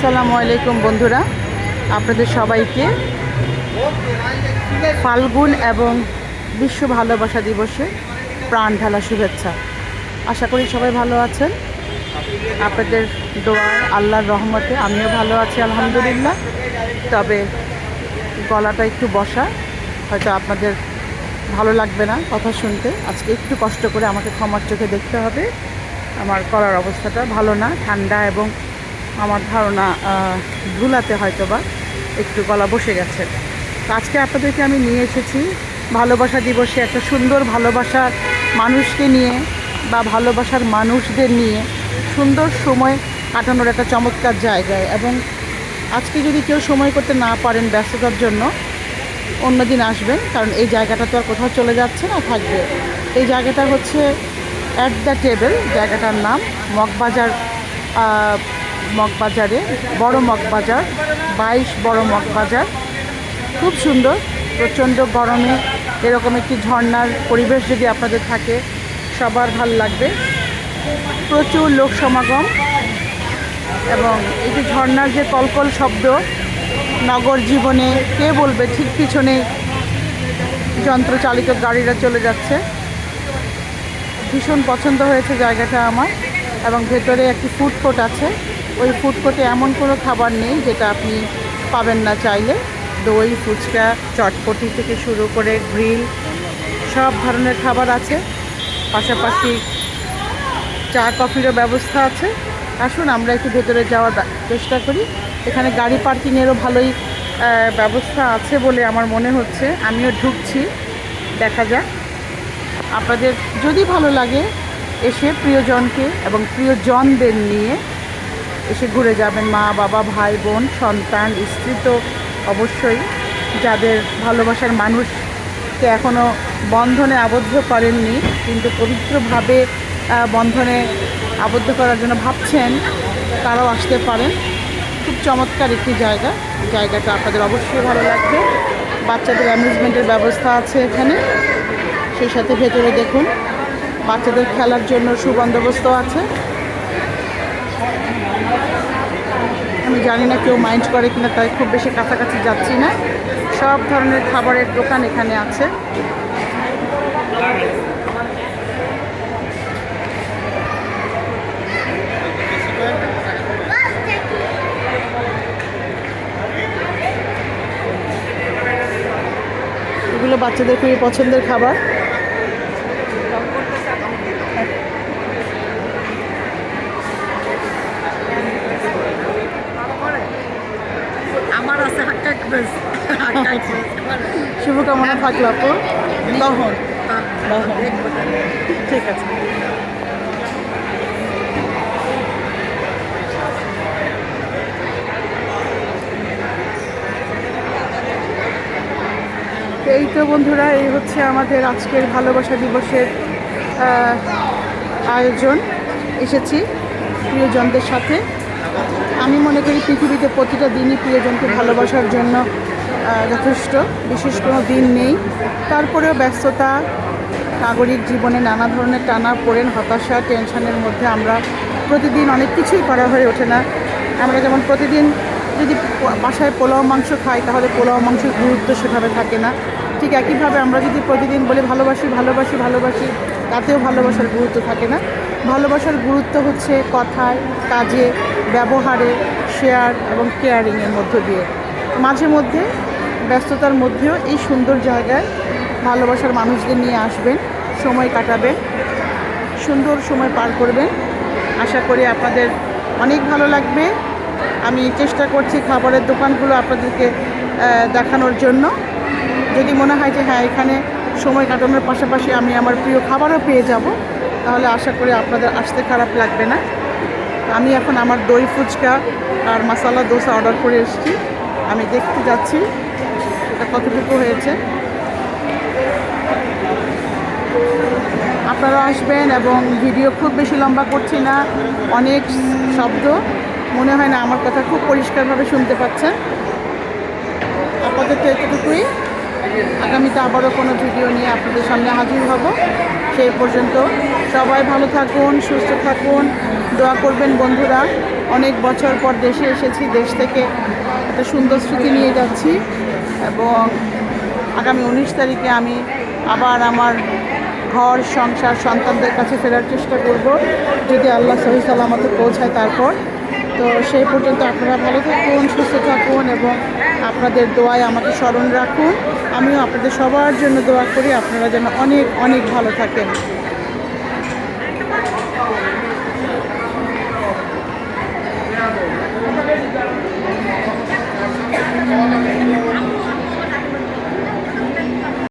আসসালামু আলাইকুম বন্ধুরা, আপনাদের সবাইকে ফাল্গুন এবং বিশ্ব ভালোবাসা দিবসে প্রাণ ঢালা শুভেচ্ছা। আশা করি সবাই ভালো আছেন। আপনাদের দোয়ায় আল্লাহর রহমতে আমিও ভালো আছি আলহামদুলিল্লাহ। তবে গলাটা একটু বসা, হয়তো আপনাদের ভালো লাগবে না কথা শুনতে। আজকে একটু কষ্ট করে আমাকে ক্ষমার চোখে দেখতে হবে। আমার গলার অবস্থাটা ভালো না, ঠান্ডা এবং আমার ধারণা ধুলাতে হয়তো বা একটু গলা বসে গেছে। আজকে আপনাদেরকে আমি নিয়ে এসেছি ভালোবাসা দিবসে একটা সুন্দর ভালোবাসার মানুষকে নিয়ে বা ভালোবাসার মানুষদের নিয়ে সুন্দর সময় কাটানোর একটা চমৎকার জায়গায়। এবং আজকে যদি কেউ সময় করতে না পারেন ব্যস্ততার জন্য, অন্যদিন আসবেন, কারণ এই জায়গাটা তো আর কোথাও চলে যাচ্ছে না, থাকবে। এই জায়গাটা হচ্ছে অ্যাট দ্য টেবিল, জায়গাটার নাম মগবাজার, মগবাজারে বড় মগবাজার, 22 বড় মগবাজার। খুব সুন্দর, প্রচণ্ড গরমে এরকম একটি ঝর্ণার পরিবেশ যদি আপনাদের থাকে সবার ভাল লাগবে। প্রচুর লোক সমাগম এবং এই যে ঝর্ণার যে কলকল শব্দ নগর জীবনে কে বলবে, ঠিক পিছনে যন্ত্রচালিত গাড়িরা চলে যাচ্ছে। ভীষণ পছন্দ হয়েছে জায়গাটা আমার। এবং ভেতরে একটি ফুড কোর্ট আছে। ওই ফুড কোর্টে এমন কোনো খাবার নেই যেটা আপনি পাবেন না চাইলে। দই, ফুচকা, চটপটি থেকে শুরু করে গ্রিল সব ধরনের খাবার আছে। পাশাপাশি চা কফিরও ব্যবস্থা আছে। আসুন আমরা একটু ভেতরে যাওয়ার চেষ্টা করি। এখানে গাড়ি পার্কিংয়েরও ভালোই ব্যবস্থা আছে বলে আমার মনে হচ্ছে। আমিও ঢুকছি, দেখা যাক। আপনাদের যদি ভালো লাগে এসে প্রিয়জনকে এবং প্রিয়জনদের নিয়ে এসে ঘুরে যাবেন। মা বাবা, ভাই বোন, সন্তান, স্ত্রী তো অবশ্যই, যাদের ভালোবাসার মানুষকে এখনও বন্ধনে আবদ্ধ করেননি কিন্তু পবিত্রভাবে বন্ধনে আবদ্ধ করার জন্য ভাবছেন, তারাও আসতে পারেন। খুব চমৎকার একটি জায়গা। জায়গাটা আপনাদের অবশ্যই ভালো লাগবে। বাচ্চাদের অ্যামিউজমেন্টের ব্যবস্থা আছে এখানে। সেই সাথে ভেতরে দেখুন বাচ্চাদের খেলার জন্য সুবন্দোবস্ত আছে। আমি জানি না কেউ মাইন্ড করে কিনা, তাই খুব বেশি কাছাকাছি যাচ্ছি না। সব ধরনের খাবারের দোকান এখানে আছে। এগুলো বাচ্চাদের খুবই পছন্দের খাবার। শুভকামনা থাকলো আপু। তখন ঠিক আছে। এই তো বন্ধুরা, এই হচ্ছে আমাদের আজকের ভালোবাসা দিবসের আয়োজন। এসেছি প্রিয়জনদের সাথে। আমি মনে করি পৃথিবীতে প্রতিটা দিনই প্রিয়জনকে ভালোবাসার জন্য যথেষ্ট, বিশেষ কোনো দিন নেই। তারপরেও ব্যস্ততা, নাগরিক জীবনে নানা ধরনের টানা পোড়েন, হতাশা, টেনশনের মধ্যে আমরা প্রতিদিন অনেক কিছুই করা হয়ে ওঠে না। আমরা যেমন প্রতিদিন যদি বাসায় পোলাও মাংস খাই, তাহলে পোলাও মাংসের গুরুত্ব সেভাবে থাকে না। ঠিক একইভাবে আমরা যদি প্রতিদিন বলে ভালোবাসি ভালোবাসি ভালোবাসি, তাতেও ভালোবাসার গুরুত্ব থাকে না। ভালোবাসার গুরুত্ব হচ্ছে কথায়, কাজে, ব্যবহারে, শেয়ার এবং কেয়ারিংয়ের মধ্য দিয়ে। মাঝে মধ্যে ব্যস্ততার মধ্যেও এই সুন্দর জায়গায় ভালোবাসার মানুষদের নিয়ে আসবেন, সময় কাটাবেন, সুন্দর সময় পার করবেন। আশা করি আপনাদের অনেক ভালো লাগবে। আমি চেষ্টা করছি খাবারের দোকানগুলো আপনাদেরকে দেখানোর জন্য। যদি মনে হয় যে হ্যাঁ, এখানে সময় কাটানোর পাশাপাশি আমি আমার প্রিয় খাবারও পেয়ে যাব, তাহলে আশা করি আপনাদের আসতে খারাপ লাগবে না। আমি এখন আমার দই ফুচকা আর মশালা দোসা অর্ডার করে এসেছি। আমি দেখতে যাচ্ছি এটা কতটুকু হয়েছে। আপনারা আসবেন এবং ভিডিও খুব বেশি লম্বা করছি না। অনেক শব্দ, মনে হয় না আমার কথা খুব পরিষ্কারভাবে শুনতে পাচ্ছেন। আপাতত এতটুকুই। আগামীতে আবারও কোনো ভিডিও নিয়ে আপনাদের সামনে হাজির হব। সেই পর্যন্ত সবাই ভালো থাকুন, সুস্থ থাকুন, দোয়া করবেন বন্ধুরা। অনেক বছর পর দেশে এসেছি, দেশ থেকে একটা সুন্দর স্মৃতি নিয়ে যাচ্ছি এবং আগামী 19 তারিখে আমি আবার আমার ঘর সংসার সন্তানদের কাছে ফেরার চেষ্টা করব, যদি আল্লাহ সহি সালামতে পৌঁছায় তারপর। তো সেই পর্যন্ত আপনারা ভালো থাকুন, সুস্থ থাকুন এবং আপনাদের দোয়ায় আমাকে স্মরণ রাখুন। আমিও আপনাদের সবার জন্য দোয়া করি, আপনারা যেন অনেক অনেক ভালো থাকেন।